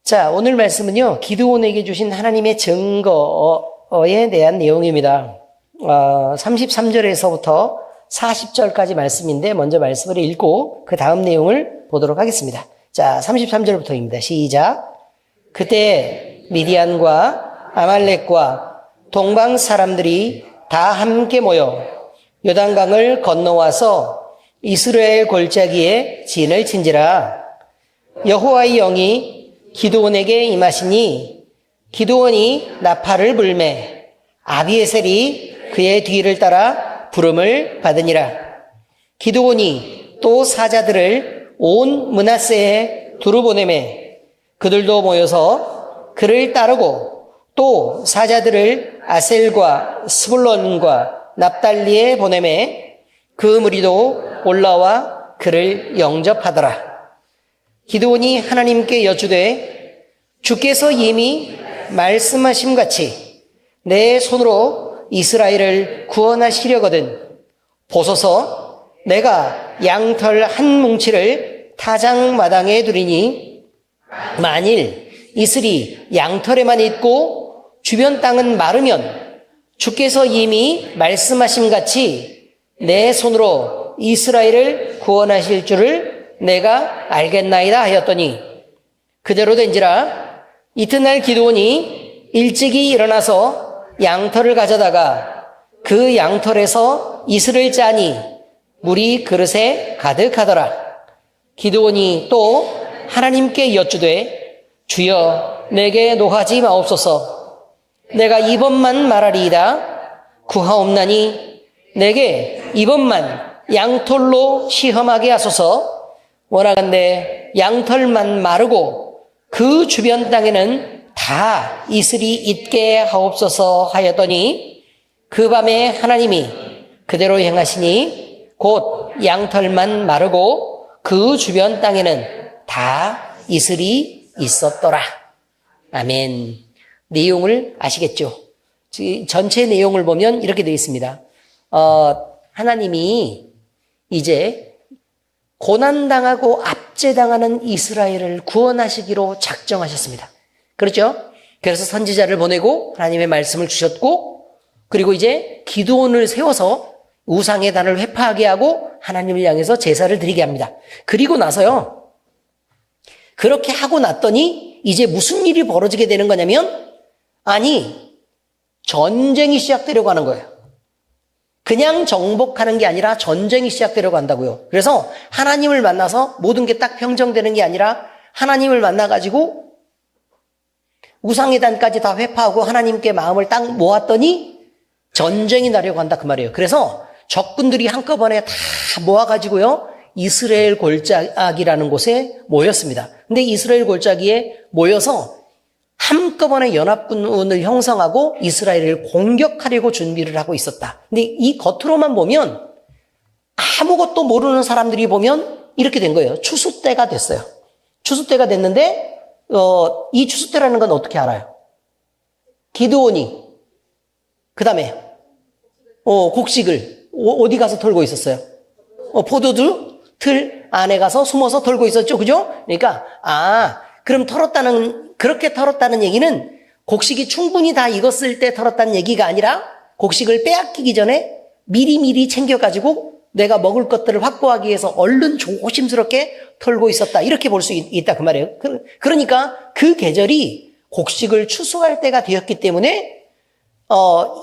자, 오늘 말씀은요, 기드온에게 주신 하나님의 증거에 대한 내용입니다. 33절에서부터 40절까지 말씀인데, 먼저 말씀을 읽고 그 다음 내용을 보도록 하겠습니다. 자, 33절부터입니다. 시작. 그때 미디안과 아말렉과 동방 사람들이 다 함께 모여 요단강을 건너와서 이스라엘 골짜기에 진을 친지라. 여호와의 영이 기드온에게 임하시니 기드온이 나팔을 불매 아비에셀이 그의 뒤를 따라 부름을 받으니라. 기드온이 또 사자들을 온 므낫세에 두루 보내매 그들도 모여서 그를 따르고 또 사자들을 아셀과 스불론과 납달리에 보내매 그 무리도 올라와 그를 영접하더라. 기드온이 하나님께 여쭈되 주께서 이미 말씀하심 같이 내 손으로 이스라엘을 구원하시려거든 보소서. 내가 양털 한 뭉치를 타작마당에 두리니 만일 이슬이 양털에만 있고 주변 땅은 마르면 주께서 이미 말씀하심 같이 내 손으로 이스라엘을 구원하실 줄을 내가 알겠나이다 하였더니 그대로 된지라. 이튿날 기드온이 일찍이 일어나서 양털을 가져다가 그 양털에서 이슬을 짜니 물이 그릇에 가득하더라. 기드온이 또 하나님께 여쭈되 주여 내게 노하지 마옵소서. 내가 이번만 말하리이다. 구하옵나니 내게 이번만 양털로 시험하게 하소서. 원하건대 양털만 마르고 그 주변 땅에는 다 이슬이 있게 하옵소서 하였더니 그 밤에 하나님이 그대로 행하시니 곧 양털만 마르고 그 주변 땅에는 다 이슬이 있었더라. 아멘. 내용을 아시겠죠? 전체 내용을 보면 이렇게 되어 있습니다. 하나님이 이제 고난당하고 압제당하는 이스라엘을 구원하시기로 작정하셨습니다. 그렇죠? 그래서 선지자를 보내고 하나님의 말씀을 주셨고, 그리고 이제 기드온을 세워서 우상의 단을 회파하게 하고 하나님을 향해서 제사를 드리게 합니다. 그리고 나서요, 그렇게 하고 났더니 이제 무슨 일이 벌어지게 되는 거냐면, 아니, 전쟁이 시작되려고 하는 거예요. 그냥 정복하는 게 아니라 전쟁이 시작되려고 한다고요. 그래서 하나님을 만나서 모든 게 딱 평정되는 게 아니라 하나님을 만나가지고 우상의 단까지 다 회파하고 하나님께 마음을 딱 모았더니 전쟁이 나려고 한다 그 말이에요. 그래서 적군들이 한꺼번에 다 모아가지고요, 이스라엘 골짜기라는 곳에 모였습니다. 근데 이스라엘 골짜기에 모여서 한꺼번에 연합군을 형성하고 이스라엘을 공격하려고 준비를 하고 있었다. 근데 이 겉으로만 보면 아무것도 모르는 사람들이 보면 이렇게 된 거예요. 추수 때가 됐어요. 추수 때가 됐는데 이 추수 때라는 건 어떻게 알아요? 기드온이 그 다음에 곡식을 어디 가서 털고 있었어요? 포도주 틀 안에 가서 숨어서 털고 있었죠. 그죠? 그러니까 그럼 그렇게 털었다는 얘기는 곡식이 충분히 다 익었을 때 털었다는 얘기가 아니라 곡식을 빼앗기기 전에 미리미리 챙겨가지고 내가 먹을 것들을 확보하기 위해서 얼른 조심스럽게 털고 있었다. 이렇게 볼 수 있다 그 말이에요. 그러니까 그 계절이 곡식을 추수할 때가 되었기 때문에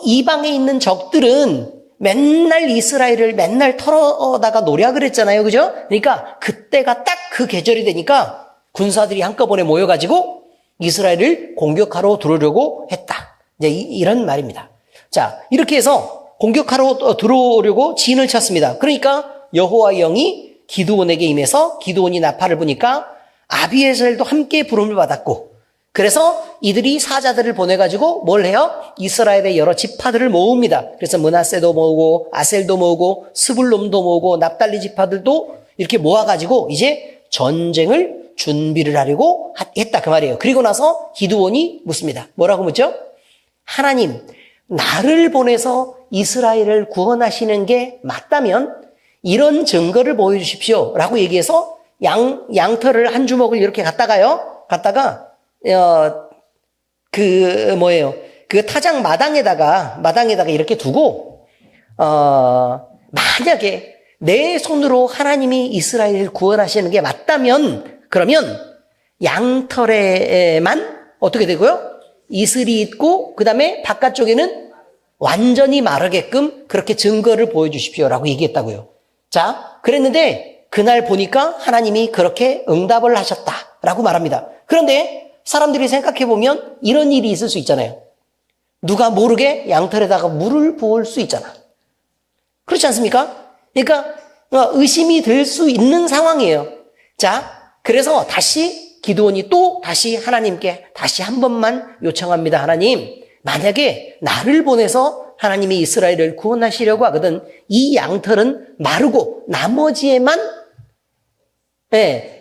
이방에 있는 적들은 맨날 이스라엘을 맨날 털어다가 노략을 했잖아요. 그죠? 그러니까 그때가 딱 그 계절이 되니까 군사들이 한꺼번에 모여가지고 이스라엘을 공격하러 들어오려고 했다. 이제 이런 말입니다. 자, 이렇게 해서 공격하러 들어오려고 진을 쳤습니다. 그러니까 여호와의 영이 기드온에게 임해서 기드온이 나팔을 부니까 아비에셀도 함께 부름을 받았고, 그래서 이들이 사자들을 보내가지고 뭘 해요? 이스라엘의 여러 지파들을 모읍니다. 그래서 므낫세도 모으고 아셀도 모으고 스불론도 모으고 납달리 지파들도 이렇게 모아가지고 이제 전쟁을 준비를 하려고 했다 그 말이에요. 그리고 나서 기드온이 묻습니다. 뭐라고 묻죠? 하나님, 나를 보내서 이스라엘을 구원하시는 게 맞다면 이런 증거를 보여주십시오 라고 얘기해서 양털을 한 주먹을 이렇게 갖다가 그 타작 마당에다가 이렇게 두고, 만약에 내 손으로 하나님이 이스라엘을 구원하시는 게 맞다면, 그러면 양털에만 어떻게 되고요? 이슬이 있고, 그 다음에 바깥쪽에는 완전히 마르게끔 그렇게 증거를 보여주십시오라고 얘기했다고요. 자, 그랬는데 그날 보니까 하나님이 그렇게 응답을 하셨다라고 말합니다. 그런데 사람들이 생각해보면 이런 일이 있을 수 있잖아요. 누가 모르게 양털에다가 물을 부을 수 있잖아. 그렇지 않습니까? 그러니까 의심이 될 수 있는 상황이에요. 자, 그래서 다시 기드온이 또 다시 하나님께 다시 한 번만 요청합니다. 하나님, 만약에 나를 보내서 하나님이 이스라엘을 구원하시려고 하거든 이 양털은 마르고 나머지에만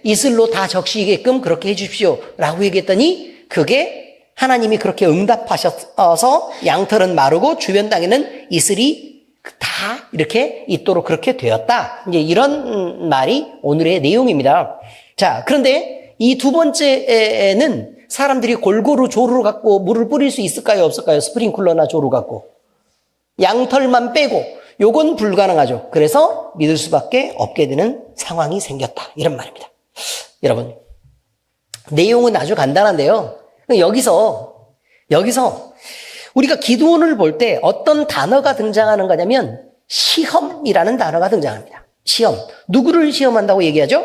이슬로 다 적시게끔 그렇게 해 주십시오 라고 얘기했더니 그게 하나님이 그렇게 응답하셔서 양털은 마르고 주변 땅에는 이슬이 다 이렇게 있도록 그렇게 되었다. 이제 이런 말이 오늘의 내용입니다. 자, 그런데 이 두 번째에는 사람들이 골고루 조루를 갖고 물을 뿌릴 수 있을까요? 없을까요? 스프링클러나 조루 갖고. 양털만 빼고 요건 불가능하죠. 그래서 믿을 수밖에 없게 되는 상황이 생겼다. 이런 말입니다. 여러분, 내용은 아주 간단한데요. 여기서 우리가 기드온을 볼 때 어떤 단어가 등장하는 거냐면 시험이라는 단어가 등장합니다. 시험. 누구를 시험한다고 얘기하죠?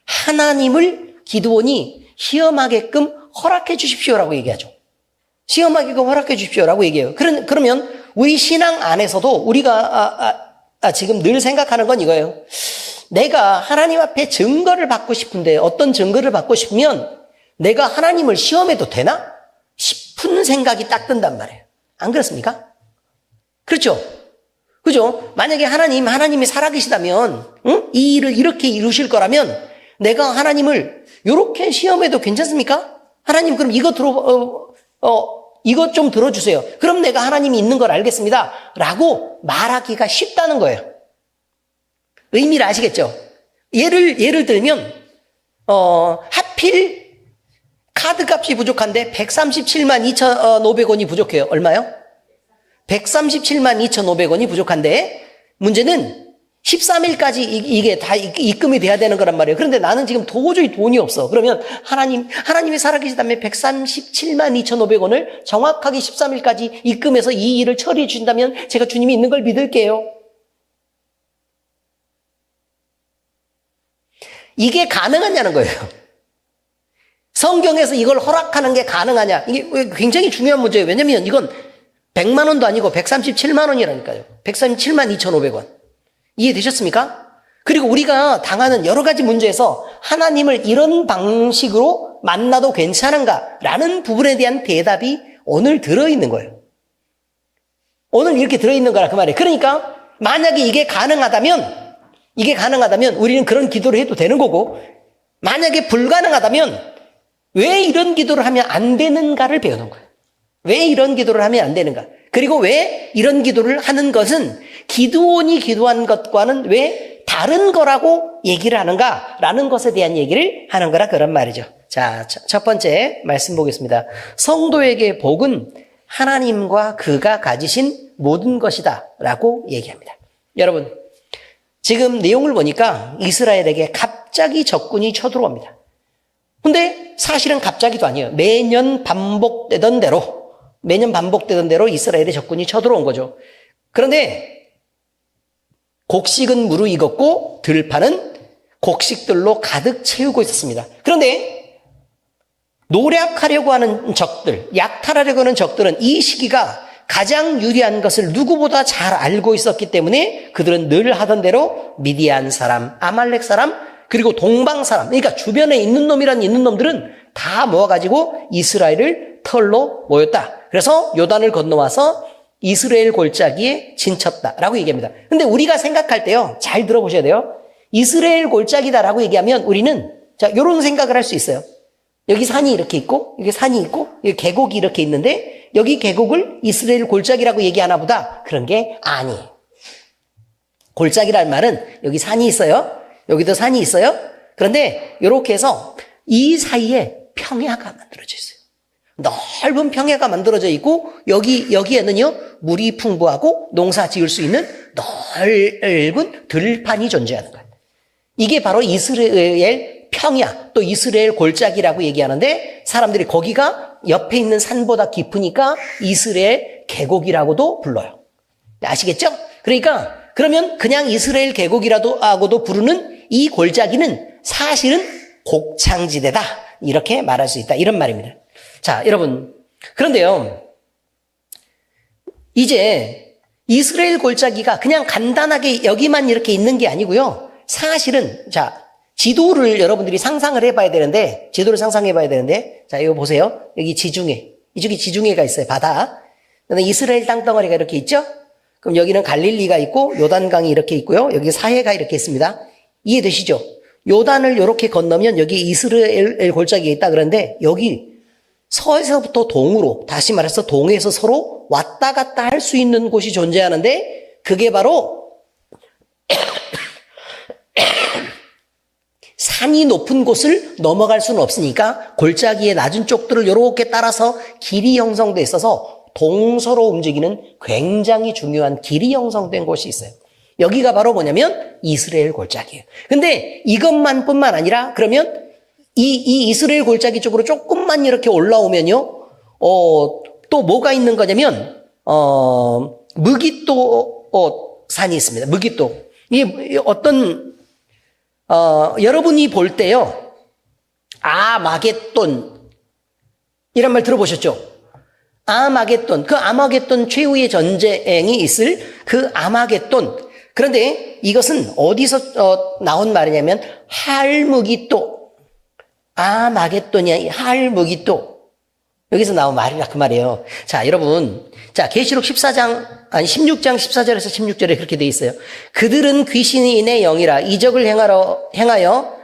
하나님을 기드온이 시험하게끔 허락해 주십시오라고 얘기하죠. 시험하게끔 허락해 주십시오라고 얘기해요. 그러면 우리 신앙 안에서도 우리가 지금 늘 생각하는 건 이거예요. 내가 하나님 앞에 증거를 받고 싶은데 어떤 증거를 받고 싶으면 내가 하나님을 시험해도 되나? 싶은 생각이 딱 든단 말이에요. 안 그렇습니까? 그렇죠? 그죠? 만약에 하나님이 살아계시다면, 이 일을 이렇게 이루실 거라면 내가 하나님을 이렇게 시험해도 괜찮습니까? 하나님, 그럼 이것 좀 들어주세요. 그럼 내가 하나님이 있는 걸 알겠습니다. 라고 말하기가 쉽다는 거예요. 의미를 아시겠죠? 예를 들면, 하필 카드 값이 부족한데 137만 2,500원이 부족해요. 얼마요? 137만 2,500원이 부족한데 문제는 13일까지 이게 다 입금이 돼야 되는 거란 말이에요. 그런데 나는 지금 도저히 돈이 없어. 그러면 하나님이 살아계시다면 137만 2,500원을 정확하게 13일까지 입금해서 이 일을 처리해 주신다면 제가 주님이 있는 걸 믿을게요. 이게 가능하냐는 거예요. 성경에서 이걸 허락하는 게 가능하냐. 이게 굉장히 중요한 문제예요. 왜냐면 이건 100만 원도 아니고 137만 원이라니까요. 137만 2,500원. 이해되셨습니까? 그리고 우리가 당하는 여러 가지 문제에서 하나님을 이런 방식으로 만나도 괜찮은가라는 부분에 대한 대답이 오늘 들어있는 거예요. 오늘 이렇게 들어있는 거라 그 말이에요. 그러니까 만약에 이게 가능하다면 우리는 그런 기도를 해도 되는 거고, 만약에 불가능하다면 왜 이런 기도를 하면 안 되는가를 배우는 거예요. 왜 이런 기도를 하면 안 되는가? 그리고 왜 이런 기도를 하는 것은 기드온이 기도한 것과는 왜 다른 거라고 얘기를 하는가라는 것에 대한 얘기를 하는 거라 그런 말이죠. 자, 첫 번째 말씀 보겠습니다. 성도에게 복은 하나님과 그가 가지신 모든 것이다 라고 얘기합니다. 여러분, 지금 내용을 보니까 이스라엘에게 갑자기 적군이 쳐들어옵니다. 근데 사실은 갑자기도 아니에요. 매년 반복되던 대로 이스라엘의 적군이 쳐들어온 거죠. 그런데 곡식은 무르익었고 들판은 곡식들로 가득 채우고 있었습니다. 그런데 노략하려고 하는 적들, 약탈하려고 하는 적들은 이 시기가 가장 유리한 것을 누구보다 잘 알고 있었기 때문에 그들은 늘 하던 대로 미디안 사람, 아말렉 사람, 그리고 동방 사람, 그러니까 주변에 있는 놈들은 다 모아가지고 이스라엘을 털로 모였다. 그래서 요단을 건너와서 이스라엘 골짜기에 진쳤다라고 얘기합니다. 근데 우리가 생각할 때요, 잘 들어보셔야 돼요. 이스라엘 골짜기다라고 얘기하면 우리는 요런 생각을 할 수 있어요. 여기 산이 이렇게 있고, 여기 산이 있고, 여기 계곡이 이렇게 있는데 여기 계곡을 이스라엘 골짜기라고 얘기하나 보다. 그런 게 아니에요. 골짜기란 말은 여기 산이 있어요. 여기도 산이 있어요. 그런데 이렇게 해서 이 사이에 평야가 만들어져 있어요. 넓은 평야가 만들어져 있고 여기에는요 물이 풍부하고 농사 지을 수 있는 넓은 들판이 존재하는 거예요. 이게 바로 이스라엘 평야 또 이스라엘 골짜기라고 얘기하는데 사람들이 거기가 옆에 있는 산보다 깊으니까 이스라엘 계곡이라고도 불러요. 아시겠죠? 그러니까 그러면 그냥 이스라엘 계곡이라도 하고도 부르는 이 골짜기는 사실은 곡창지대다 이렇게 말할 수 있다 이런 말입니다. 자, 여러분 그런데요 이제 이스라엘 골짜기가 그냥 간단하게 여기만 이렇게 있는 게 아니고요. 사실은 자 지도를 여러분들이 상상을 해봐야 되는데 지도를 상상해 봐야 되는데 자 이거 보세요. 여기 지중해 이쪽에 지중해가 있어요. 바다. 그다음에 이스라엘 땅덩어리가 이렇게 있죠. 그럼 여기는 갈릴리가 있고 요단강이 이렇게 있고요. 여기 사해가 이렇게 있습니다. 이해되시죠? 요단을 이렇게 건너면 여기 이스라엘 골짜기가 있다 그러는데 여기 서에서부터 동으로 다시 말해서 동에서 서로 왔다 갔다 할 수 있는 곳이 존재하는데 그게 바로 산이 높은 곳을 넘어갈 수는 없으니까 골짜기의 낮은 쪽들을 이렇게 따라서 길이 형성돼 있어서 동서로 움직이는 굉장히 중요한 길이 형성된 곳이 있어요. 여기가 바로 뭐냐면 이스라엘 골짜기예요. 근데 이것만 뿐만 아니라 그러면 이 이스라엘 골짜기 쪽으로 조금만 이렇게 올라오면요, 또 뭐가 있는 거냐면, 무기또 산이 있습니다. 무기또. 이게 어떤, 여러분이 볼 때요, 아마겟돈, 이런 말 들어보셨죠? 아마겟돈, 그 아마겟돈 최후의 전쟁이 있을 그 아마겟돈. 그런데 이것은 어디서 나온 말이냐면, 할무기또. 아마겟돈이 할무기또. 여기서 나온 말이라 그 말이에요. 자, 여러분. 자, 계시록 16장 14절에서 16절에 그렇게 돼 있어요. 그들은 귀신의 영이라 이적을 행하여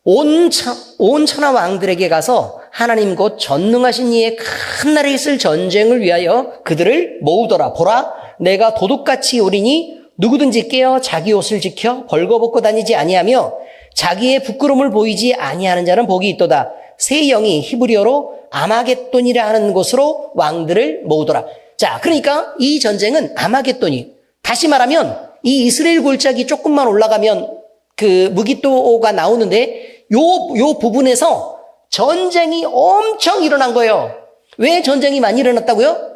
온 천하 왕들에게 가서 하나님 곧 전능하신 이의 큰 날에 있을 전쟁을 위하여 그들을 모으더라. 보라, 내가 도둑같이 오리니 누구든지 깨어 자기 옷을 지켜 벌거벗고 다니지 아니하며 자기의 부끄러움을 보이지 아니하는 자는 복이 있도다. 새 영이 히브리어로 아마겟돈이라 하는 곳으로 왕들을 모으더라. 자, 그러니까 이 전쟁은 아마겟돈이, 다시 말하면 이 이스라엘 골짜기 조금만 올라가면 그 무기또가 나오는데 요 부분에서 전쟁이 엄청 일어난 거예요. 왜 전쟁이 많이 일어났다고요?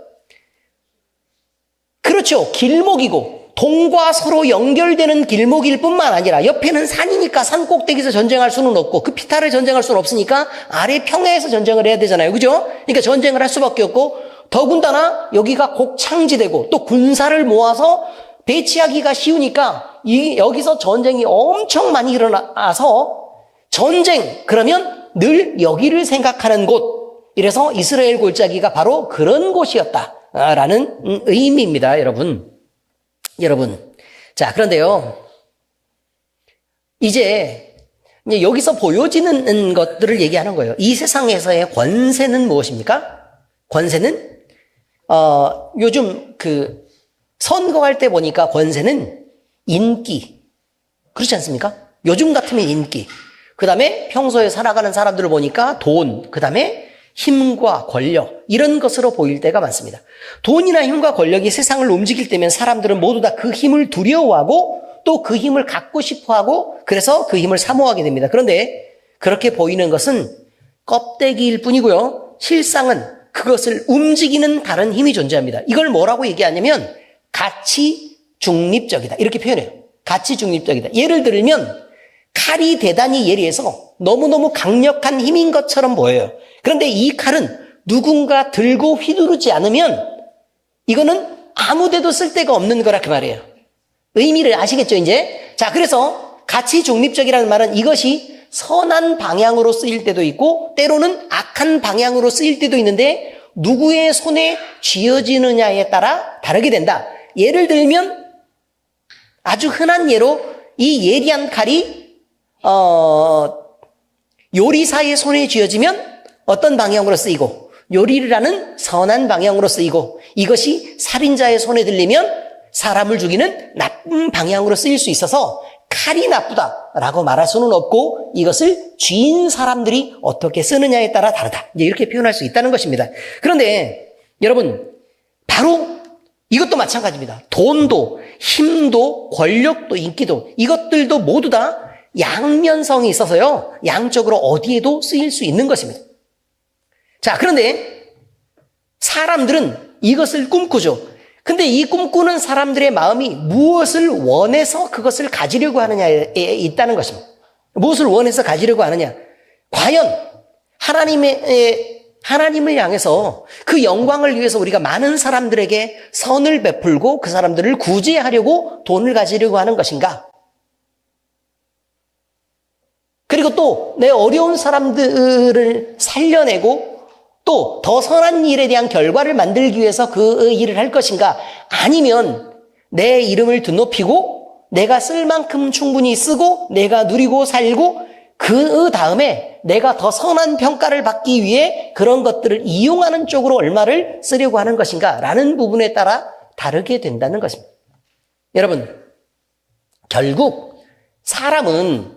그렇죠. 길목이고 동과 서로 연결되는 길목일 뿐만 아니라 옆에는 산이니까 산 꼭대기에서 전쟁할 수는 없고 그 피타를 전쟁할 수는 없으니까 아래 평야에서 전쟁을 해야 되잖아요. 그죠? 그러니까 전쟁을 할 수밖에 없고 더군다나 여기가 곡창지대고 또 군사를 모아서 배치하기가 쉬우니까 여기서 전쟁이 엄청 많이 일어나서 전쟁 그러면 늘 여기를 생각하는 곳. 이래서 이스라엘 골짜기가 바로 그런 곳이었다라는 의미입니다. 여러분. 자, 그런데요. 이제 여기서 보여지는 것들을 얘기하는 거예요. 이 세상에서의 권세는 무엇입니까? 권세는, 요즘 선거할 때 보니까 권세는 인기. 그렇지 않습니까? 요즘 같으면 인기. 그 다음에 평소에 살아가는 사람들을 보니까 돈. 그 다음에 힘과 권력 이런 것으로 보일 때가 많습니다. 돈이나 힘과 권력이 세상을 움직일 때면 사람들은 모두 다 그 힘을 두려워하고 또 그 힘을 갖고 싶어하고 그래서 그 힘을 사모하게 됩니다. 그런데 그렇게 보이는 것은 껍데기일 뿐이고요. 실상은 그것을 움직이는 다른 힘이 존재합니다. 이걸 뭐라고 얘기하냐면 가치 중립적이다 이렇게 표현해요. 가치 중립적이다. 예를 들면 칼이 대단히 예리해서 너무너무 강력한 힘인 것처럼 보여요. 그런데 이 칼은 누군가 들고 휘두르지 않으면 이거는 아무데도 쓸데가 없는 거라 그 말이에요. 의미를 아시겠죠 이제? 자, 그래서 가치 중립적이라는 말은 이것이 선한 방향으로 쓰일 때도 있고 때로는 악한 방향으로 쓰일 때도 있는데 누구의 손에 쥐어지느냐에 따라 다르게 된다. 예를 들면 아주 흔한 예로 이 예리한 칼이 요리사의 손에 쥐어지면 어떤 방향으로 쓰이고 요리를 하는 선한 방향으로 쓰이고 이것이 살인자의 손에 들리면 사람을 죽이는 나쁜 방향으로 쓰일 수 있어서 칼이 나쁘다라고 말할 수는 없고 이것을 쥐인 사람들이 어떻게 쓰느냐에 따라 다르다. 이제 이렇게 표현할 수 있다는 것입니다. 그런데 여러분, 바로 이것도 마찬가지입니다. 돈도, 힘도, 권력도, 인기도, 이것들도 모두 다 양면성이 있어서요, 양쪽으로 어디에도 쓰일 수 있는 것입니다. 자, 그런데 사람들은 이것을 꿈꾸죠. 근데 이 꿈꾸는 사람들의 마음이 무엇을 원해서 그것을 가지려고 하느냐에 있다는 것입니다. 무엇을 원해서 가지려고 하느냐? 과연 하나님을 향해서 그 영광을 위해서 우리가 많은 사람들에게 선을 베풀고 그 사람들을 구제하려고 돈을 가지려고 하는 것인가? 그리고 또 내 어려운 사람들을 살려내고 또 더 선한 일에 대한 결과를 만들기 위해서 그 일을 할 것인가? 아니면 내 이름을 드높이고 내가 쓸 만큼 충분히 쓰고 내가 누리고 살고 그 다음에 내가 더 선한 평가를 받기 위해 그런 것들을 이용하는 쪽으로 얼마를 쓰려고 하는 것인가? 라는 부분에 따라 다르게 된다는 것입니다. 여러분, 결국 사람은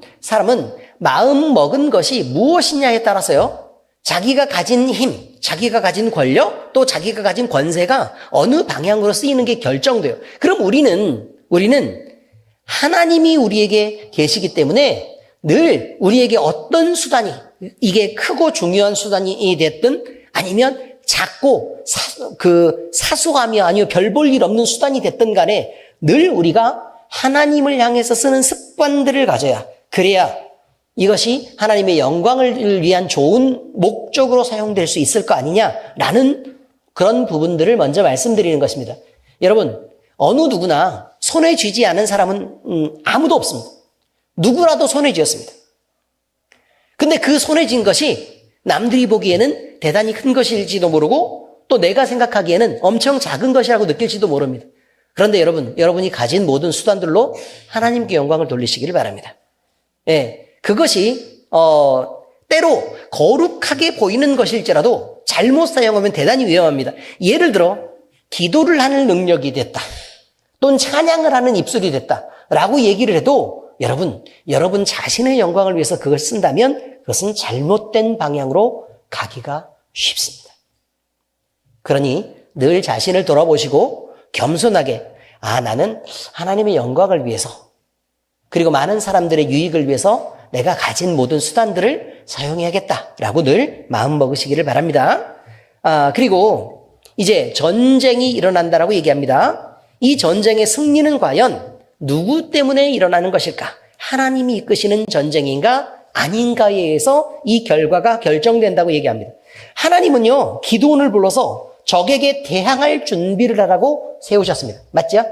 마음 먹은 것이 무엇이냐에 따라서요, 자기가 가진 힘, 자기가 가진 권력, 또 자기가 가진 권세가 어느 방향으로 쓰이는 게 결정돼요. 그럼 우리는 하나님이 우리에게 계시기 때문에 늘 우리에게 어떤 수단이, 이게 크고 중요한 수단이 됐든 아니면 작고 사소하며 아니면 별 볼 일 없는 수단이 됐든 간에 늘 우리가 하나님을 향해서 쓰는 습관들을 가져야, 그래야 이것이 하나님의 영광을 위한 좋은 목적으로 사용될 수 있을 거 아니냐라는 그런 부분들을 먼저 말씀드리는 것입니다. 여러분, 어느 누구나 손에 쥐지 않은 사람은 아무도 없습니다. 누구라도 손에 쥐었습니다. 근데 그 손에 쥔 것이 남들이 보기에는 대단히 큰 것일지도 모르고 또 내가 생각하기에는 엄청 작은 것이라고 느낄지도 모릅니다. 그런데 여러분이 가진 모든 수단들로 하나님께 영광을 돌리시기를 바랍니다. 예. 그것이 때로 거룩하게 보이는 것일지라도 잘못 사용하면 대단히 위험합니다. 예를 들어 기도를 하는 능력이 됐다, 또는 찬양을 하는 입술이 됐다라고 얘기를 해도 여러분 자신의 영광을 위해서 그걸 쓴다면 그것은 잘못된 방향으로 가기가 쉽습니다. 그러니 늘 자신을 돌아보시고 겸손하게, 나는 하나님의 영광을 위해서 그리고 많은 사람들의 유익을 위해서 내가 가진 모든 수단들을 사용해야겠다라고 늘 마음 먹으시기를 바랍니다. 그리고 이제 전쟁이 일어난다라고 얘기합니다. 이 전쟁의 승리는 과연 누구 때문에 일어나는 것일까? 하나님이 이끄시는 전쟁인가 아닌가에 의해서 이 결과가 결정된다고 얘기합니다. 하나님은요, 기드온을 불러서 적에게 대항할 준비를 하라고 세우셨습니다. 맞죠?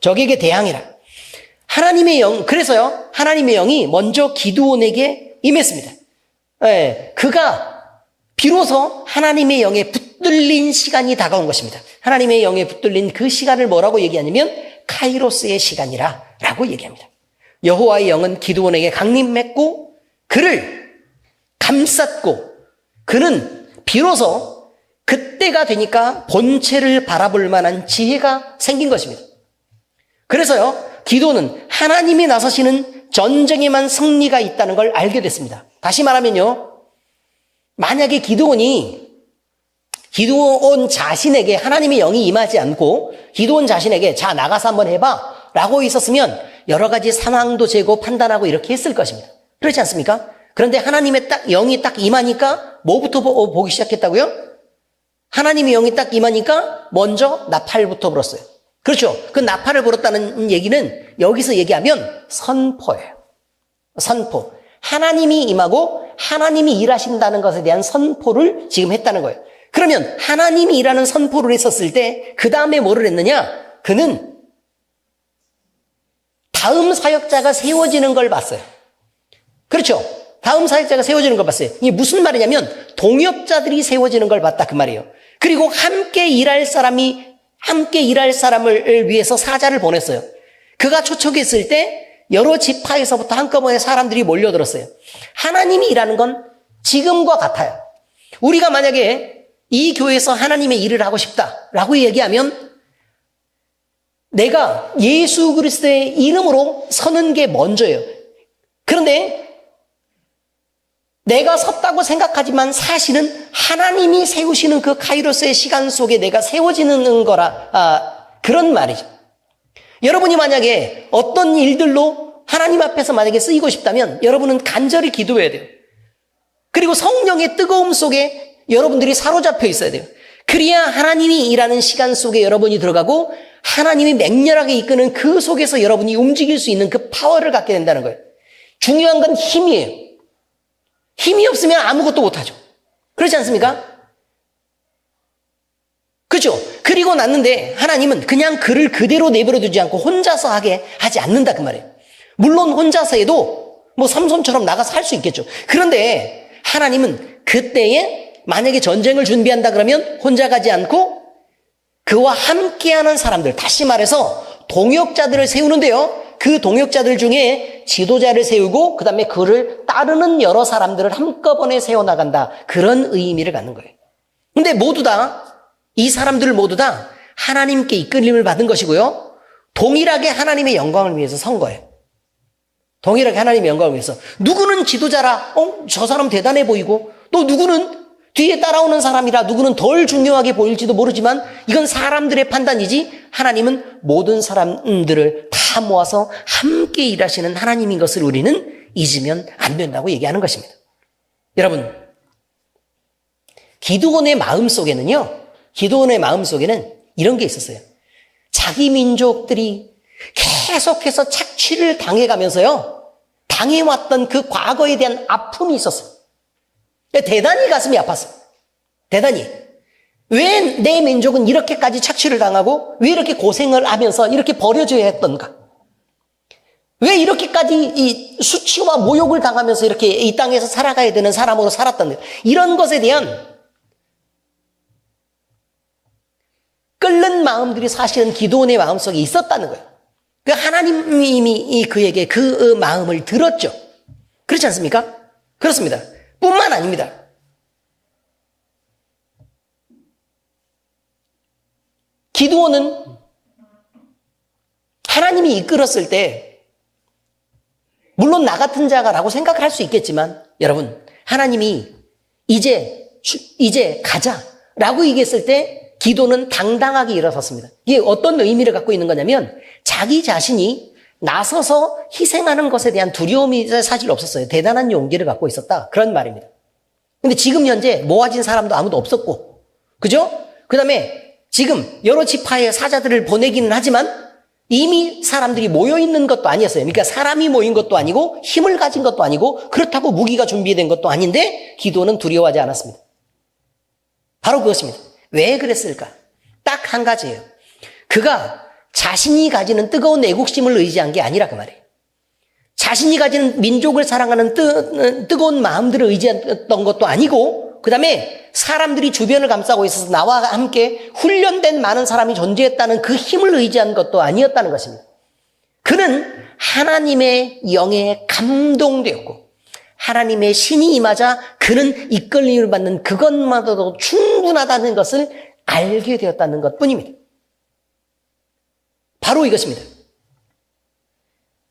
적에게 대항해라. 그래서요, 하나님의 영이 먼저 기드온에게 임했습니다. 예, 그가 비로소 하나님의 영에 붙들린 시간이 다가온 것입니다. 하나님의 영에 붙들린 그 시간을 뭐라고 얘기하냐면 카이로스의 시간이라고 얘기합니다. 여호와의 영은 기드온에게 강림했고 그를 감쌌고 그는 비로소 그때가 되니까 본체를 바라볼 만한 지혜가 생긴 것입니다. 그래서요, 기도는 하나님이 나서시는 전쟁에만 승리가 있다는 걸 알게 됐습니다. 다시 말하면요, 만약에 기드온 자신에게 하나님의 영이 임하지 않고 기드온 자신에게 자 나가서 한번 해봐 라고 있었으면 여러 가지 상황도 재고 판단하고 이렇게 했을 것입니다. 그렇지 않습니까? 그런데 하나님의 영이 딱 임하니까 뭐부터 보기 시작했다고요? 하나님의 영이 딱 임하니까 먼저 나팔부터 불었어요. 그렇죠. 그 나팔을 불었다는 얘기는 여기서 얘기하면 선포예요. 선포. 하나님이 임하고 하나님이 일하신다는 것에 대한 선포를 지금 했다는 거예요. 그러면 하나님이 일하는 선포를 했었을 때 그 다음에 뭐를 했느냐? 그는 다음 사역자가 세워지는 걸 봤어요. 그렇죠. 다음 사역자가 세워지는 걸 봤어요. 이게 무슨 말이냐면 동역자들이 세워지는 걸 봤다 그 말이에요. 그리고 함께 일할 사람을 위해서 사자를 보냈어요. 그가 초청했을 때 여러 지파에서부터 한꺼번에 사람들이 몰려들었어요. 하나님이 일하는 건 지금과 같아요. 우리가 만약에 이 교회에서 하나님의 일을 하고 싶다라고 얘기하면 내가 예수 그리스도의 이름으로 서는 게 먼저예요. 그런데 내가 섰다고 생각하지만 사실은 하나님이 세우시는 그 카이로스의 시간 속에 내가 세워지는 거라, 그런 말이죠. 여러분이 만약에 어떤 일들로 하나님 앞에서 만약에 쓰이고 싶다면 여러분은 간절히 기도해야 돼요. 그리고 성령의 뜨거움 속에 여러분들이 사로잡혀 있어야 돼요. 그래야 하나님이 일하는 시간 속에 여러분이 들어가고 하나님이 맹렬하게 이끄는 그 속에서 여러분이 움직일 수 있는 그 파워를 갖게 된다는 거예요. 중요한 건 힘이에요. 힘이 없으면 아무것도 못하죠. 그렇지 않습니까? 그렇죠? 그리고 났는데 하나님은 그냥 그를 그대로 내버려 두지 않고 혼자서 하지 않는다 그 말이에요. 물론 혼자서 해도 뭐 삼손처럼 나가서 할 수 있겠죠. 그런데 하나님은 그때에 만약에 전쟁을 준비한다 그러면 혼자 가지 않고 그와 함께하는 사람들, 다시 말해서 동역자들을 세우는데요. 그 동역자들 중에 지도자를 세우고 그 다음에 그를 따르는 여러 사람들을 한꺼번에 세워나간다. 그런 의미를 갖는 거예요. 근데 모두 다 이 사람들 모두 다 하나님께 이끌림을 받은 것이고요. 동일하게 하나님의 영광을 위해서 선 거예요. 동일하게 하나님의 영광을 위해서. 누구는 지도자라, 저 사람 대단해 보이고, 또 누구는 뒤에 따라오는 사람이라 누구는 덜 중요하게 보일지도 모르지만 이건 사람들의 판단이지 하나님은 모든 사람들을 다 모아서 함께 일하시는 하나님인 것을 우리는 잊으면 안 된다고 얘기하는 것입니다. 여러분, 기드온의 마음속에는 이런 게 있었어요. 자기 민족들이 계속해서 착취를 당해가면서요, 당해왔던 그 과거에 대한 아픔이 있었어요. 대단히 가슴이 아팠어요. 대단히. 왜 내 민족은 이렇게까지 착취를 당하고 왜 이렇게 고생을 하면서 이렇게 버려져야 했던가? 왜 이렇게까지 이 수치와 모욕을 당하면서 이렇게 이 땅에서 살아가야 되는 사람으로 살았던가? 이런 것에 대한 끓는 마음들이 사실은 기드온의 마음속에 있었다는 거예요. 그 하나님이 그에게 그 마음을 들었죠. 그렇지 않습니까? 그렇습니다. 뿐만 아닙니다. 기드온은 하나님이 이끌었을 때 물론 나 같은 자가라고 생각을 할 수 있겠지만 여러분, 하나님이 이제 가자라고 얘기했을 때 기도는 당당하게 일어섰습니다. 이게 어떤 의미를 갖고 있는 거냐면 자기 자신이 나서서 희생하는 것에 대한 두려움이 사실 없었어요. 대단한 용기를 갖고 있었다. 그런 말입니다. 근데 지금 현재 모아진 사람도 아무도 없었고, 그죠? 그 다음에 지금 여러 지파의 사자들을 보내기는 하지만 이미 사람들이 모여있는 것도 아니었어요. 그러니까 사람이 모인 것도 아니고 힘을 가진 것도 아니고 그렇다고 무기가 준비된 것도 아닌데 기도는 두려워하지 않았습니다. 바로 그것입니다. 왜 그랬을까? 딱 한 가지예요. 그가 자신이 가지는 뜨거운 애국심을 의지한 게 아니라 그 말이에요. 자신이 가지는 민족을 사랑하는 뜨거운 마음들을 의지했던 것도 아니고 그 다음에 사람들이 주변을 감싸고 있어서 나와 함께 훈련된 많은 사람이 존재했다는 그 힘을 의지한 것도 아니었다는 것입니다. 그는 하나님의 영에 감동되었고 하나님의 신이 임하자 그는 이끌림을 받는 그것만으로도 충분하다는 것을 알게 되었다는 것뿐입니다. 바로 이것입니다.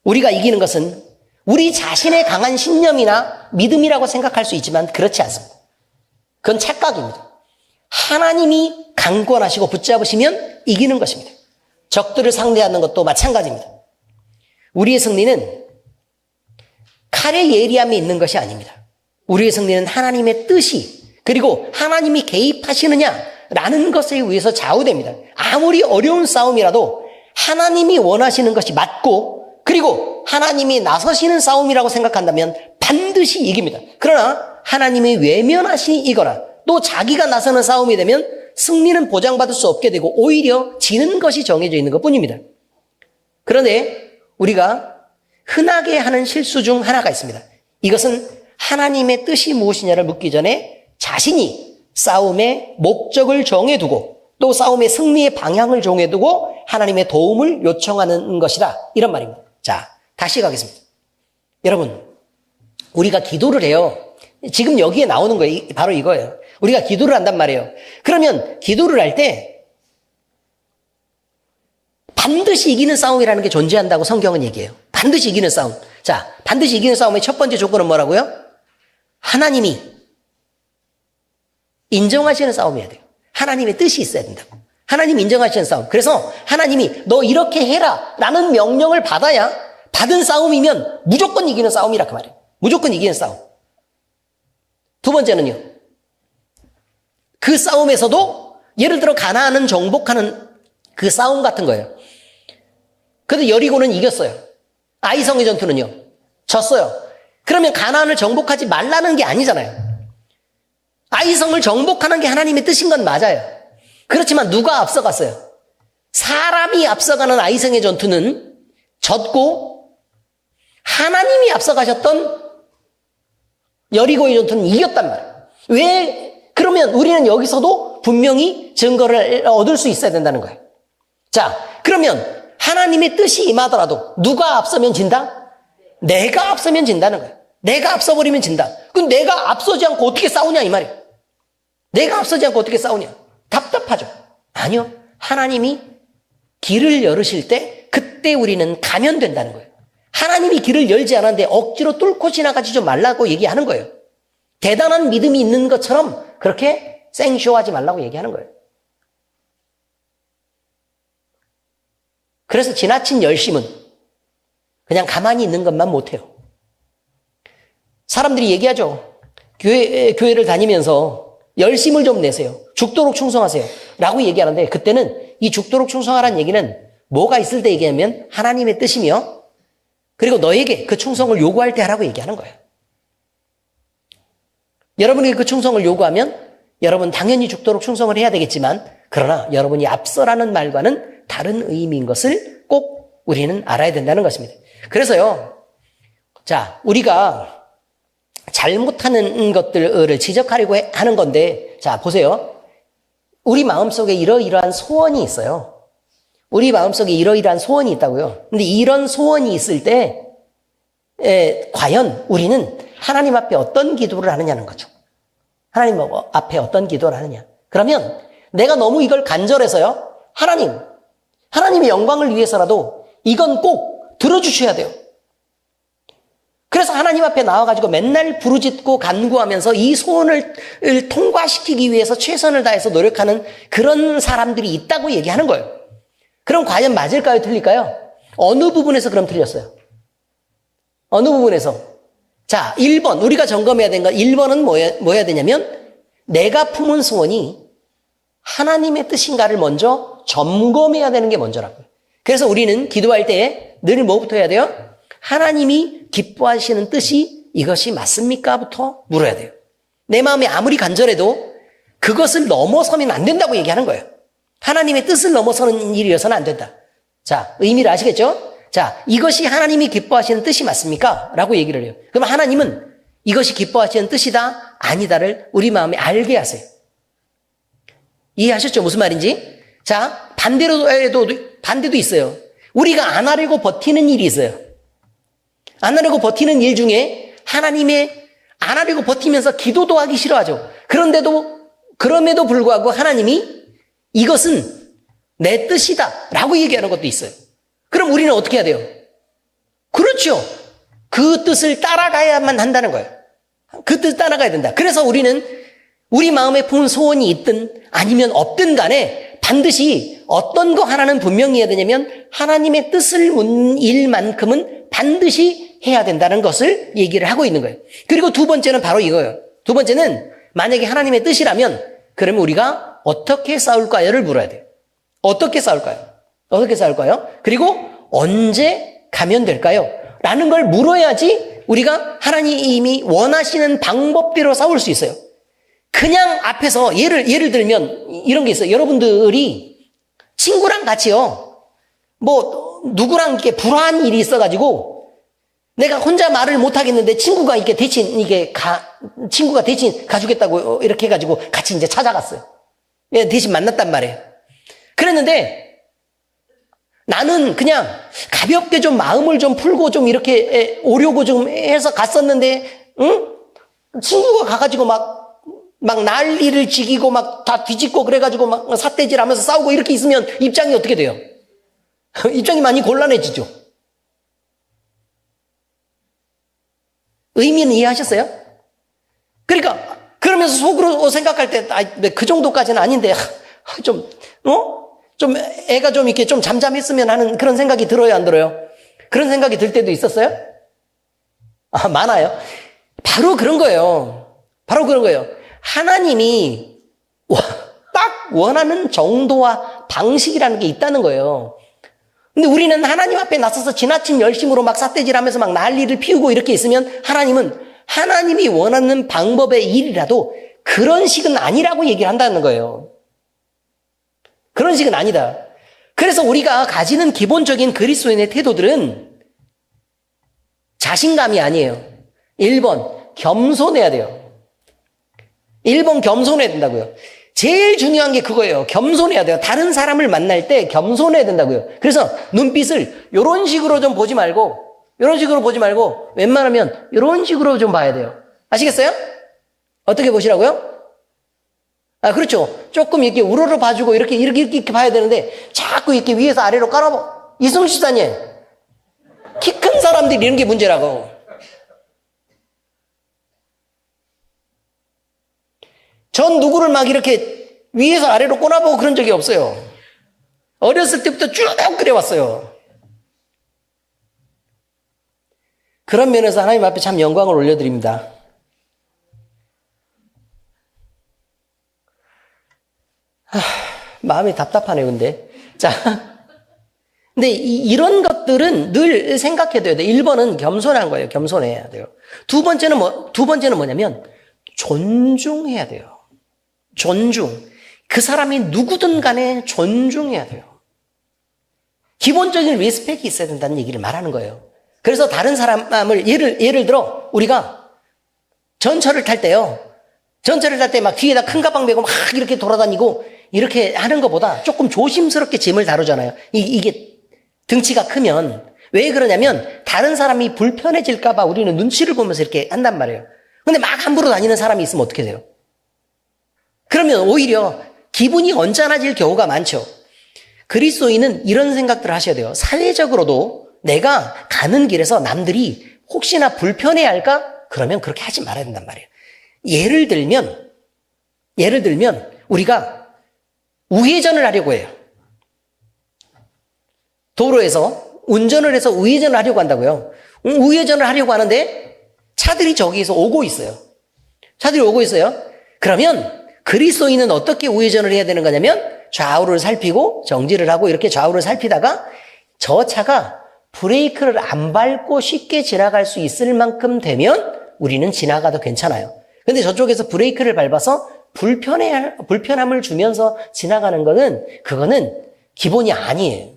우리가 이기는 것은 우리 자신의 강한 신념이나 믿음이라고 생각할 수 있지만 그렇지 않습니다. 그건 착각입니다. 하나님이 강권하시고 붙잡으시면 이기는 것입니다. 적들을 상대하는 것도 마찬가지입니다. 우리의 승리는 칼의 예리함이 있는 것이 아닙니다. 우리의 승리는 하나님의 뜻이 그리고 하나님이 개입하시느냐라는 것에 의해서 좌우됩니다. 아무리 어려운 싸움이라도 하나님이 원하시는 것이 맞고 그리고 하나님이 나서시는 싸움이라고 생각한다면 반드시 이깁니다. 그러나 하나님이 외면하시거나 또 자기가 나서는 싸움이 되면 승리는 보장받을 수 없게 되고 오히려 지는 것이 정해져 있는 것뿐입니다. 그런데 우리가 흔하게 하는 실수 중 하나가 있습니다. 이것은 하나님의 뜻이 무엇이냐를 묻기 전에 자신이 싸움의 목적을 정해두고 또 싸움의 승리의 방향을 정해두고 하나님의 도움을 요청하는 것이다. 이런 말입니다. 자, 다시 가겠습니다. 여러분, 우리가 기도를 해요. 지금 여기에 나오는 거예요. 바로 이거예요. 우리가 기도를 한단 말이에요. 그러면 기도를 할 때 반드시 이기는 싸움이라는 게 존재한다고 성경은 얘기해요. 반드시 이기는 싸움. 자, 반드시 이기는 싸움의 첫 번째 조건은 뭐라고요? 하나님이 인정하시는 싸움이어야 돼요. 하나님의 뜻이 있어야 된다고. 하나님 인정하시는 싸움. 그래서 하나님이 너 이렇게 해라 라는 명령을 받아야 받은 싸움이면 무조건 이기는 싸움이라 그 말이에요. 무조건 이기는 싸움. 두 번째는요. 그 싸움에서도 예를 들어 가나안은 정복하는 그 싸움 같은 거예요. 그래도 여리고는 이겼어요. 아이성의 전투는요. 졌어요. 그러면 가나안을 정복하지 말라는 게 아니잖아요. 아이성을 정복하는 게 하나님의 뜻인 건 맞아요. 그렇지만 누가 앞서갔어요? 사람이 앞서가는 아이성의 전투는 졌고 하나님이 앞서가셨던 여리고의 전투는 이겼단 말이에요. 왜? 그러면 우리는 여기서도 분명히 증거를 얻을 수 있어야 된다는 거예요. 자, 그러면 하나님의 뜻이 임하더라도 누가 앞서면 진다? 내가 앞서면 진다는 거예요. 내가 앞서버리면 진다. 그럼 내가 앞서지 않고 어떻게 싸우냐 이 말이에요. 내가 앞서지 않고 어떻게 싸우냐. 답답하죠. 아니요. 하나님이 길을 열으실 때 그때 우리는 가면 된다는 거예요. 하나님이 길을 열지 않았는데 억지로 뚫고 지나가지 좀 말라고 얘기하는 거예요. 대단한 믿음이 있는 것처럼 그렇게 생쇼하지 말라고 얘기하는 거예요. 그래서 지나친 열심은 그냥 가만히 있는 것만 못해요. 사람들이 얘기하죠. 교회를 다니면서 열심을 좀 내세요. 죽도록 충성하세요. 라고 얘기하는데 그때는 이 죽도록 충성하라는 얘기는 뭐가 있을 때 얘기하면 하나님의 뜻이며 그리고 너에게 그 충성을 요구할 때 하라고 얘기하는 거예요. 여러분에게 그 충성을 요구하면 여러분 당연히 죽도록 충성을 해야 되겠지만 그러나 여러분이 앞서라는 말과는 다른 의미인 것을 꼭 우리는 알아야 된다는 것입니다. 그래서요. 자, 우리가 잘못하는 것들을 지적하려고 하는 건데 자, 보세요. 우리 마음속에 이러이러한 소원이 있어요. 우리 마음속에 이러이러한 소원이 있다고요. 근데 이런 소원이 있을 때 과연 우리는 하나님 앞에 어떤 기도를 하느냐는 거죠. 하나님 앞에 어떤 기도를 하느냐. 그러면 내가 너무 이걸 간절해서요. 하나님의 영광을 위해서라도 이건 꼭 들어주셔야 돼요. 그래서 하나님 앞에 나와가지고 맨날 부르짖고 간구하면서 이 소원을 통과시키기 위해서 최선을 다해서 노력하는 그런 사람들이 있다고 얘기하는 거예요. 그럼 과연 맞을까요? 틀릴까요? 어느 부분에서 그럼 틀렸어요? 어느 부분에서? 자, 1번. 우리가 점검해야 되는 건 1번은 뭐여야 되냐면 내가 품은 소원이 하나님의 뜻인가를 먼저 점검해야 되는 게 먼저라고요. 그래서 우리는 기도할 때 늘 뭐부터 해야 돼요? 하나님이 기뻐하시는 뜻이 이것이 맞습니까? 부터 물어야 돼요. 내 마음이 아무리 간절해도 그것을 넘어서면 안 된다고 얘기하는 거예요. 하나님의 뜻을 넘어서는 일이어서는 안 된다. 자, 의미를 아시겠죠? 자, 이것이 하나님이 기뻐하시는 뜻이 맞습니까? 라고 얘기를 해요. 그럼 하나님은 이것이 기뻐하시는 뜻이다, 아니다를 우리 마음에 알게 하세요. 이해하셨죠? 무슨 말인지? 자, 반대도 있어요. 우리가 안 하려고 버티는 일이 있어요. 안 하려고 버티는 일 중에 하나님의 안 하려고 버티면서 기도도 하기 싫어하죠. 그럼에도 불구하고 하나님이 이것은 내 뜻이다 라고 얘기하는 것도 있어요. 그럼 우리는 어떻게 해야 돼요? 그렇죠. 그 뜻을 따라가야만 한다는 거예요. 그 뜻을 따라가야 된다. 그래서 우리는 우리 마음에 품은 소원이 있든 아니면 없든 간에 반드시 어떤 거 하나는 분명히 해야 되냐면 하나님의 뜻을 묻는 일만큼은 반드시 해야 된다는 것을 얘기를 하고 있는 거예요. 그리고 두 번째는 바로 이거예요. 두 번째는 만약에 하나님의 뜻이라면 그러면 우리가 어떻게 싸울까요를 물어야 돼요. 어떻게 싸울까요? 어떻게 싸울까요? 그리고 언제 가면 될까요? 라는 걸 물어야지 우리가 하나님이 원하시는 방법대로 싸울 수 있어요. 그냥 앞에서 예를 들면 이런 게 있어요. 여러분들이 친구랑 같이요. 누구랑 이렇게 불화한 일이 있어가지고 내가 혼자 말을 못 하겠는데 친구가 대신 가주겠다고 이렇게 해가지고 같이 이제 찾아갔어요. 대신 만났단 말이에요. 그랬는데 나는 그냥 가볍게 좀 마음을 좀 풀고 좀 이렇게 오려고 좀 해서 갔었는데, 응? 친구가 가가지고 막 난리를 지기고 막 다 뒤집고 그래가지고 막 삿대질 하면서 싸우고 이렇게 있으면 입장이 어떻게 돼요? 입장이 많이 곤란해지죠. 의미는 이해하셨어요? 그러니까 그러면서 속으로 생각할 때 그 정도까지는 아닌데 좀 애가 좀 이렇게 좀 잠잠했으면 하는 그런 생각이 들어요, 안 들어요? 그런 생각이 들 때도 있었어요? 많아요. 바로 그런 거예요. 바로 그런 거예요. 하나님이 딱 원하는 정도와 방식이라는 게 있다는 거예요. 근데 우리는 하나님 앞에 나서서 지나친 열심으로 막 삿대질하면서 막 난리를 피우고 이렇게 있으면 하나님은 하나님이 원하는 방법의 일이라도 그런 식은 아니라고 얘기를 한다는 거예요. 그런 식은 아니다. 그래서 우리가 가지는 기본적인 그리스도인의 태도들은 자신감이 아니에요. 1번, 겸손해야 돼요. 1번, 겸손해야 된다고요. 제일 중요한 게 그거예요. 겸손해야 돼요. 다른 사람을 만날 때 겸손해야 된다고요. 그래서 눈빛을 이런 식으로 좀 보지 말고, 이런 식으로 보지 말고, 웬만하면 이런 식으로 좀 봐야 돼요. 아시겠어요? 어떻게 보시라고요? 그렇죠. 조금 이렇게 우러러 봐주고 이렇게 봐야 되는데, 자꾸 이렇게 위에서 아래로 깔아봐. 이승우 집사님, 키 큰 사람들이 이런 게 문제라고. 전 누구를 막 이렇게 위에서 아래로 꼬나보고 그런 적이 없어요. 어렸을 때부터 쭉 그래왔어요. 그런 면에서 하나님 앞에 참 영광을 올려드립니다. 마음이 답답하네요, 근데. 자, 근데 이런 것들은 늘 생각해둬야 돼요. 1번은 겸손한 거예요. 겸손해야 돼요. 두 번째는 뭐냐면 존중해야 돼요. 존중. 그 사람이 누구든 간에 존중해야 돼요. 기본적인 리스펙이 있어야 된다는 얘기를 말하는 거예요. 그래서 다른 사람을 예를 들어 우리가 전철을 탈 때요. 전철을 탈 때 막 뒤에다 큰 가방 메고 막 이렇게 돌아다니고 이렇게 하는 것보다 조금 조심스럽게 짐을 다루잖아요. 이게 등치가 크면. 왜 그러냐면 다른 사람이 불편해질까 봐 우리는 눈치를 보면서 이렇게 한단 말이에요. 근데 막 함부로 다니는 사람이 있으면 어떻게 돼요? 그러면 오히려 기분이 언짢아질 경우가 많죠. 그리스도인은 이런 생각들을 하셔야 돼요. 사회적으로도 내가 가는 길에서 남들이 혹시나 불편해할까? 그러면 그렇게 하지 말아야 된단 말이에요. 예를 들면 우리가 우회전을 하려고 해요. 도로에서 운전을 해서 우회전을 하려고 한다고요. 우회전을 하려고 하는데 차들이 저기에서 오고 있어요. 차들이 오고 있어요. 그러면 그리스도인은 어떻게 우회전을 해야 되는 거냐면 좌우를 살피고 정지를 하고 이렇게 좌우를 살피다가 저 차가 브레이크를 안 밟고 쉽게 지나갈 수 있을 만큼 되면 우리는 지나가도 괜찮아요. 근데 저쪽에서 브레이크를 밟아서 불편함을 주면서 지나가는 그거는 기본이 아니에요.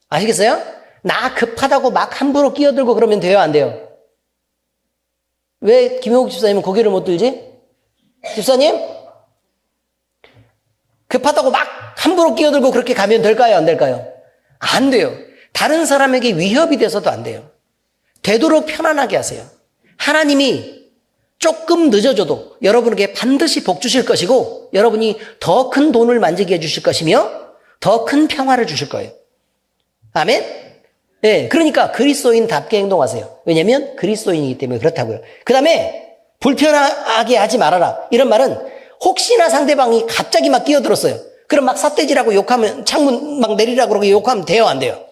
아시겠어요? 나 급하다고 막 함부로 끼어들고 그러면 돼요, 안 돼요? 왜 김용욱 집사님은 고개를 못 들지? 집사님? 급하다고 막 함부로 끼어들고 그렇게 가면 될까요, 안 될까요? 안 돼요. 다른 사람에게 위협이 돼서도 안 돼요. 되도록 편안하게 하세요. 하나님이 조금 늦어져도 여러분에게 반드시 복 주실 것이고 여러분이 더 큰 돈을 만지게 해주실 것이며 더 큰 평화를 주실 거예요. 아멘? 네, 그러니까 그리스도인답게 행동하세요. 왜냐하면 그리스도인이기 때문에 그렇다고요. 그 다음에 불편하게 하지 말아라. 이런 말은 혹시나 상대방이 갑자기 막 끼어들었어요. 그럼 막 삿대질하고 욕하면 창문 막 내리라고 그러고 욕하면 돼요, 안 돼요?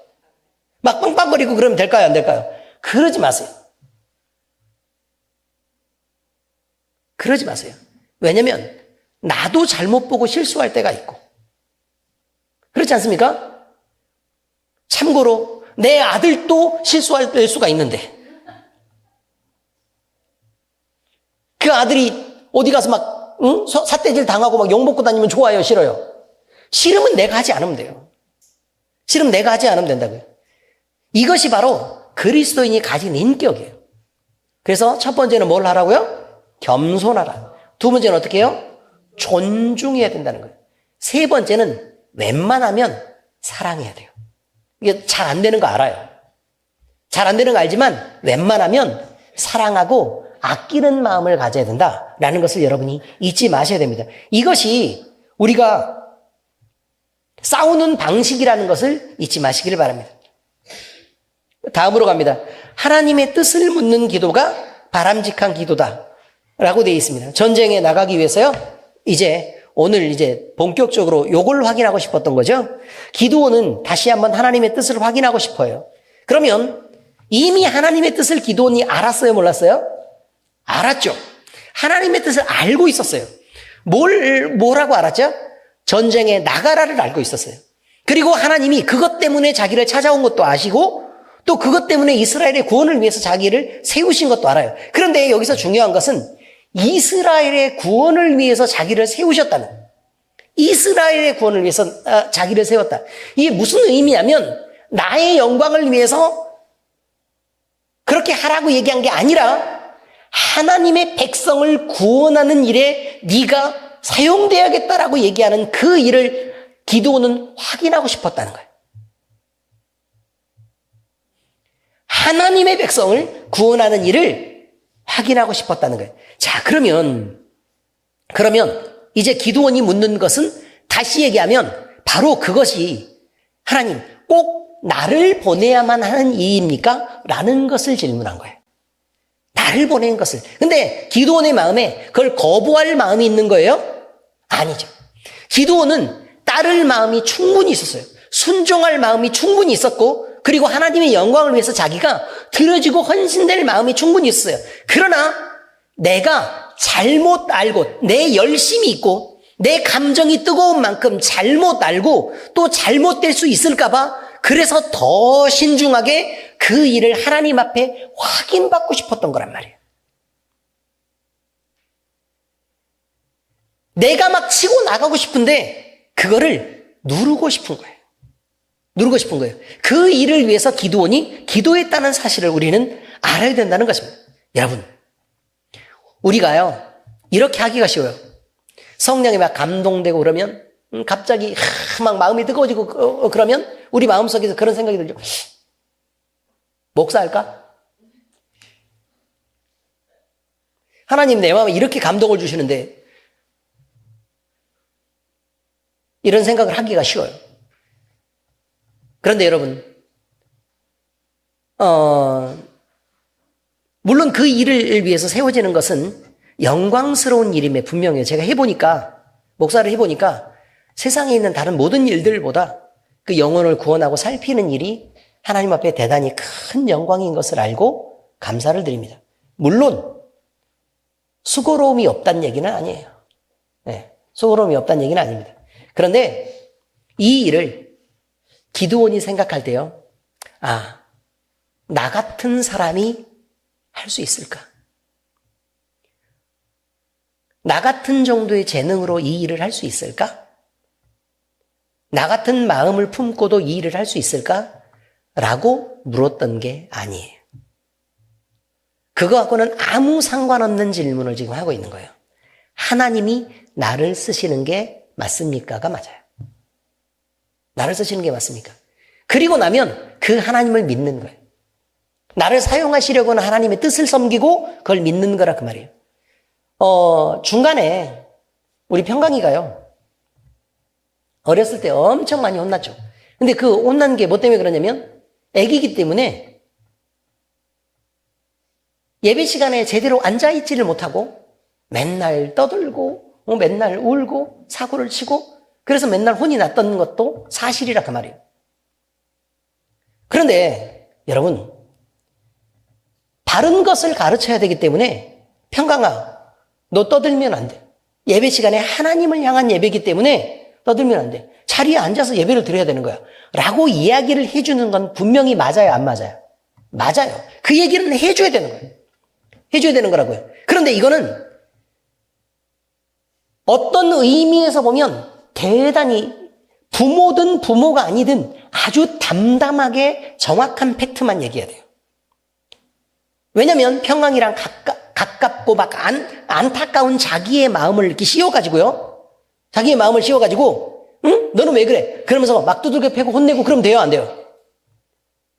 막 빵빵거리고 그러면 될까요, 안 될까요? 그러지 마세요. 그러지 마세요. 왜냐면 나도 잘못 보고 실수할 때가 있고 그렇지 않습니까? 참고로 내 아들도 실수할 수가 있는데 그 아들이 어디 가서 막 삿대질 당하고 막 욕먹고 다니면 좋아요, 싫어요? 싫으면 내가 하지 않으면 돼요. 싫으면 내가 하지 않으면 된다고요. 이것이 바로 그리스도인이 가진 인격이에요. 그래서 첫 번째는 뭘 하라고요? 겸손하라. 두 번째는 어떻게 해요? 존중해야 된다는 거예요. 세 번째는 웬만하면 사랑해야 돼요. 이게 잘 안 되는 거 알아요. 잘 안 되는 거 알지만 웬만하면 사랑하고 아끼는 마음을 가져야 된다라는 것을 여러분이 잊지 마셔야 됩니다. 이것이 우리가 싸우는 방식이라는 것을 잊지 마시기를 바랍니다. 다음으로 갑니다. 하나님의 뜻을 묻는 기도가 바람직한 기도다 라고 되어 있습니다. 전쟁에 나가기 위해서요, 오늘 본격적으로 요걸 확인하고 싶었던 거죠. 기드온은 다시 한번 하나님의 뜻을 확인하고 싶어요. 그러면 이미 하나님의 뜻을 기드온이 알았어요, 몰랐어요? 알았죠. 하나님의 뜻을 알고 있었어요. 뭐라고 알았죠? 전쟁에 나가라를 알고 있었어요. 그리고 하나님이 그것 때문에 자기를 찾아온 것도 아시고, 또 그것 때문에 이스라엘의 구원을 위해서 자기를 세우신 것도 알아요. 그런데 여기서 중요한 것은 이스라엘의 구원을 위해서 자기를 세우셨다는, 이스라엘의 구원을 위해서 자기를 세웠다. 이게 무슨 의미냐면 나의 영광을 위해서 그렇게 하라고 얘기한 게 아니라 하나님의 백성을 구원하는 일에 네가 사용돼야겠다라고 얘기하는 그 일을 기드온은 확인하고 싶었다는 거예요. 하나님의 백성을 구원하는 일을 확인하고 싶었다는 거예요. 자, 그러면 이제 기드온이 묻는 것은 다시 얘기하면 바로 그것이 하나님 꼭 나를 보내야만 하는 일입니까? 라는 것을 질문한 거예요. 나를 보낸 것을. 근데 기드온의 마음에 그걸 거부할 마음이 있는 거예요? 아니죠. 기드온은 따를 마음이 충분히 있었어요. 순종할 마음이 충분히 있었고, 그리고 하나님의 영광을 위해서 자기가 들어지고 헌신될 마음이 충분히 있어요. 그러나 내가 잘못 알고 내 열심이 있고 내 감정이 뜨거운 만큼 잘못 알고 또 잘못될 수 있을까 봐 그래서 더 신중하게 그 일을 하나님 앞에 확인받고 싶었던 거란 말이에요. 내가 막 치고 나가고 싶은데 그거를 누르고 싶은 거예요. 누르고 싶은 거예요. 그 일을 위해서 기드온이 기도했다는 사실을 우리는 알아야 된다는 것입니다. 여러분, 우리가요 이렇게 하기가 쉬워요. 성령이 막 감동되고 그러면 갑자기 막 마음이 뜨거워지고 그러면 우리 마음속에서 그런 생각이 들죠. 목사할까? 하나님 내 마음에 이렇게 감동을 주시는데 이런 생각을 하기가 쉬워요. 그런데 여러분, 물론 그 일을 위해서 세워지는 것은 영광스러운 일임에 분명해요. 제가 목사를 해보니까 세상에 있는 다른 모든 일들보다 그 영혼을 구원하고 살피는 일이 하나님 앞에 대단히 큰 영광인 것을 알고 감사를 드립니다. 물론 수고로움이 없다는 얘기는 아니에요. 네, 수고로움이 없다는 얘기는 아닙니다. 그런데 이 일을 기드온이 생각할 때요, 나 같은 사람이 할 수 있을까? 나 같은 정도의 재능으로 이 일을 할 수 있을까? 나 같은 마음을 품고도 이 일을 할 수 있을까? 라고 물었던 게 아니에요. 그거하고는 아무 상관없는 질문을 지금 하고 있는 거예요. 하나님이 나를 쓰시는 게 맞습니까?가 맞아요. 나를 쓰시는 게 맞습니까? 그리고 나면 그 하나님을 믿는 거예요. 나를 사용하시려고는 하나님의 뜻을 섬기고 그걸 믿는 거라 그 말이에요. 중간에 우리 평강이가요, 어렸을 때 엄청 많이 혼났죠. 근데 그 혼난 게 뭐 때문에 그러냐면 애기이기 때문에 예배 시간에 제대로 앉아있지를 못하고 맨날 떠들고 맨날 울고 사고를 치고 그래서 맨날 혼이 났던 것도 사실이라 그 말이에요. 그런데 여러분, 바른 것을 가르쳐야 되기 때문에 평강아, 너 떠들면 안 돼. 예배 시간에 하나님을 향한 예배이기 때문에 떠들면 안 돼. 자리에 앉아서 예배를 드려야 되는 거야. 라고 이야기를 해주는 건 분명히 맞아요, 안 맞아요? 맞아요. 그 얘기는 해줘야 되는 거예요. 해줘야 되는 거라고요. 그런데 이거는 어떤 의미에서 보면 대단히 부모든 부모가 아니든 아주 담담하게 정확한 팩트만 얘기해야 돼요. 왜냐면 평강이랑 가깝고 막 안타까운 자기의 마음을 이렇게 씌워가지고요. 자기의 마음을 씌워가지고, 응? 너는 왜 그래? 그러면서 막 두들겨 패고 혼내고 그럼 돼요, 안 돼요?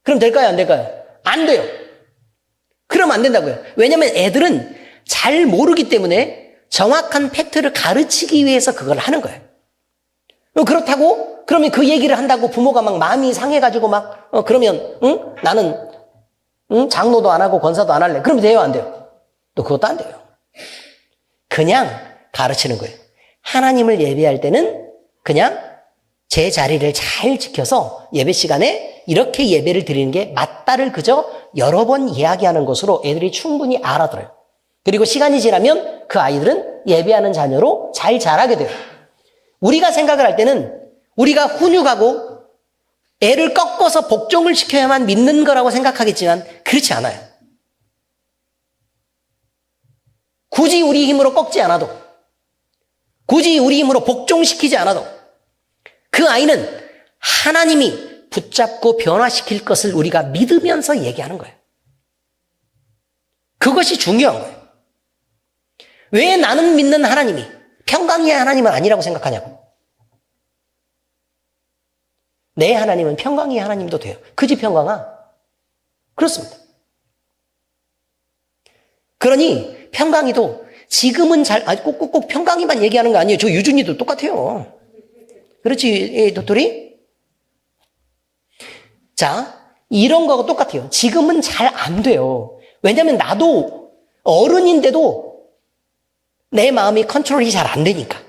그럼 될까요, 안 될까요? 안 돼요. 그러면 안 된다고요. 왜냐면 애들은 잘 모르기 때문에 정확한 팩트를 가르치기 위해서 그걸 하는 거예요. 그렇다고 그러면 그 얘기를 한다고 부모가 막 마음이 상해가지고 막 그러면 나는 장로도 안 하고 권사도 안 할래. 그럼 돼요, 안 돼요? 또 그것도 안 돼요. 그냥 가르치는 거예요. 하나님을 예배할 때는 그냥 제 자리를 잘 지켜서 예배 시간에 이렇게 예배를 드리는 게 맞다를 그저 여러 번 이야기하는 것으로 애들이 충분히 알아들어요. 그리고 시간이 지나면 그 아이들은 예배하는 자녀로 잘 자라게 돼요. 우리가 생각을 할 때는 우리가 훈육하고 애를 꺾어서 복종을 시켜야만 믿는 거라고 생각하겠지만 그렇지 않아요. 굳이 우리 힘으로 꺾지 않아도, 굳이 우리 힘으로 복종시키지 않아도 그 아이는 하나님이 붙잡고 변화시킬 것을 우리가 믿으면서 얘기하는 거예요. 그것이 중요한 거예요. 왜 나는 믿는 하나님이 평강의 하나님은 아니라고 생각하냐고. 내 하나님은 평강의 하나님도 돼요. 그지 평강아? 그렇습니다. 그러니 평강이도 지금은 꼭 평강이만 얘기하는 거 아니에요. 저 유준이도 똑같아요. 그렇지, 도토리? 자, 이런 거하고 똑같아요. 지금은 잘 안 돼요. 왜냐면 나도 어른인데도 내 마음이 컨트롤이 잘 안 되니까.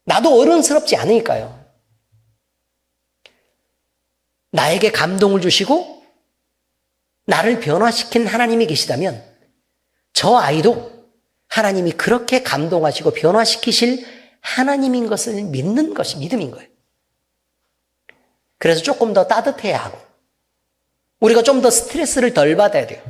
나도 어른스럽지 않으니까요. 나에게 감동을 주시고 나를 변화시킨 하나님이 계시다면 저 아이도 하나님이 그렇게 감동하시고 변화시키실 하나님인 것을 믿는 것이 믿음인 거예요. 그래서 조금 더 따뜻해야 하고 우리가 좀 더 스트레스를 덜 받아야 돼요.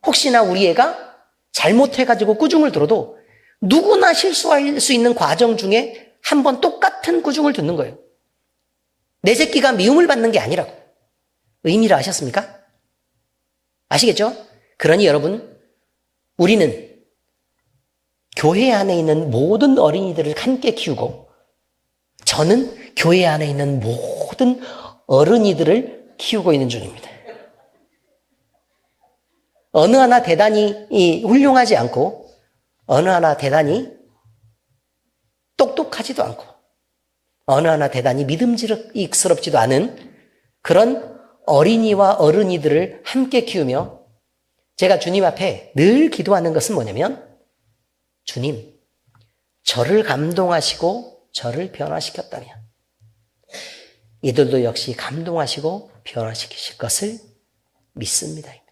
혹시나 우리 애가 잘못해가지고 꾸중을 들어도 누구나 실수할 수 있는 과정 중에 한 번 똑같은 꾸중을 듣는 거예요. 내 새끼가 미움을 받는 게 아니라고. 의미를 아셨습니까? 아시겠죠? 그러니 여러분, 우리는 교회 안에 있는 모든 어린이들을 함께 키우고 저는 교회 안에 있는 모든 어른이들을 키우고 있는 중입니다. 어느 하나 대단히 훌륭하지 않고 어느 하나 대단히 똑똑하지도 않고 어느 하나 대단히 믿음직스럽지도 않은 그런 어린이와 어른이들을 함께 키우며 제가 주님 앞에 늘 기도하는 것은 뭐냐면 주님, 저를 감동하시고 저를 변화시켰다면 이들도 역시 감동하시고 변화시키실 것을 믿습니다입니다.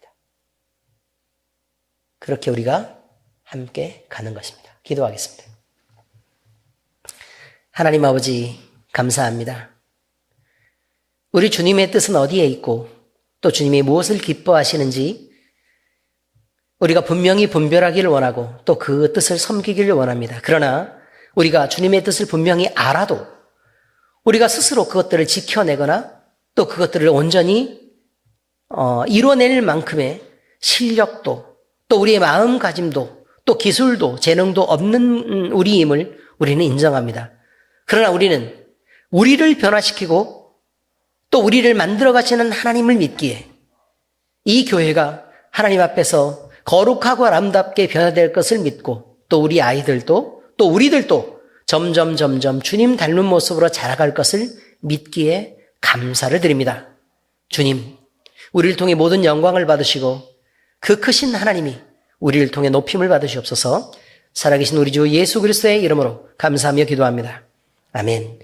그렇게 우리가 함께 가는 것입니다. 기도하겠습니다. 하나님 아버지 감사합니다. 우리 주님의 뜻은 어디에 있고 또 주님이 무엇을 기뻐하시는지 우리가 분명히 분별하기를 원하고 또 그 뜻을 섬기기를 원합니다. 그러나 우리가 주님의 뜻을 분명히 알아도 우리가 스스로 그것들을 지켜내거나 또 그것들을 온전히 이뤄낼 만큼의 실력도 또 우리의 마음가짐도 또 기술도 재능도 없는 우리임을 우리는 인정합니다. 그러나 우리는 우리를 변화시키고 또 우리를 만들어 가시는 하나님을 믿기에 이 교회가 하나님 앞에서 거룩하고 아름답게 변화될 것을 믿고 또 우리 아이들도 또 우리들도 점점 주님 닮은 모습으로 자라갈 것을 믿기에 감사를 드립니다. 주님, 우리를 통해 모든 영광을 받으시고 그 크신 하나님이 우리를 통해 높임을 받으시옵소서. 살아계신 우리 주 예수 그리스도의 이름으로 감사하며 기도합니다. 아멘.